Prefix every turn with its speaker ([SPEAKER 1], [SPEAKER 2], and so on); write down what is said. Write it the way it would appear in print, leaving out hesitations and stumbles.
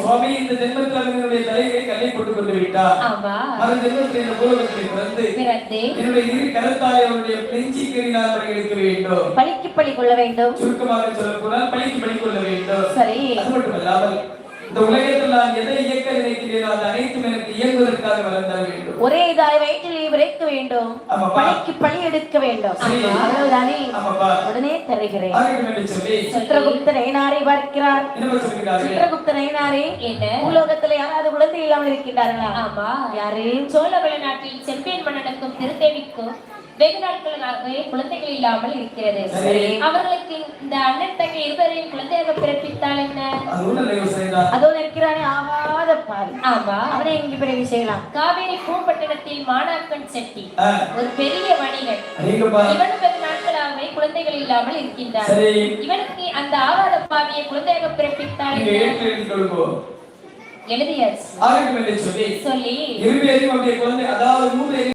[SPEAKER 1] சுவாமி இந்த ஜென்மத்தில் அவர்களுடைய தலையை கல்லை போட்டுக் கொண்டு விட்டார். மறு ஜென்மத்தில் இந்த பூலோகத்தில் பிறந்து என்னுடைய இரு கரத்தாலே அவருடைய நெஞ்சி கீறினால் அவர்கள் எடுக்க வேண்டும்.
[SPEAKER 2] பழிக்கு பழி கொள்ள வேண்டும்.
[SPEAKER 1] சுருக்கமாக சொல்ல போனால் பழிக்கு பழி கொள்ள வேண்டும்.
[SPEAKER 2] சரி.
[SPEAKER 1] அது மட்டுமல்லாமல் இந்த உலகத்தில் நான் எதை இயக்க நினைக்கிறேனோ அது அனைத்தும் எனக்கு இயங்குவதற்காக வளர்ந்த வேண்டும்.
[SPEAKER 2] ஒரே இதாய் வயிற்றில் விரைக்க வேண்டும். பழிக்கு பழி எடுக்க வேண்டும். அவ்வளவுதானே? உடனே தருகிறேன். சித்திரகுப்த நயனாரை பார்க்கிறார். சித்திரகுப்த நயனாரே, என்ன பூலோகத்தில் யாராவது குழந்தை இல்லாமல் இருக்கின்றார்களா?
[SPEAKER 3] ஆமா.
[SPEAKER 2] யாரு?
[SPEAKER 3] சோழவள நாட்டில் செம்பியன் மன்னனுக்கும் திருத்தேவிக்கும் வெகு நாட்களாகவே குழந்தைகள் இல்லாமல் இருக்கிறது. அவர்களுக்கு இந்த அண்ணன் தங்கை இருவரையும் குழந்தையாக பிறப்பித்தால் என்ன?
[SPEAKER 2] அதோ நிற்கிறானே ஆகாத பாரு.
[SPEAKER 3] ஆமா.
[SPEAKER 2] அவனை எங்க பிறவி செய்யலாம்?
[SPEAKER 3] காவேரி பூம்பட்டினத்தில் மாணாக்கன் செட்டி ஒரு பெரிய வணிகன். இவனும் வெகு நாட்களாகவே குழந்தைகள் இல்லாமல் இருக்கின்றான். இவனுக்கு அந்த ஆகாத பாவியை குழந்தையாக பிறப்பித்தால் எழுதியாச்சு.
[SPEAKER 1] சொல்லி குழந்தை அதாவது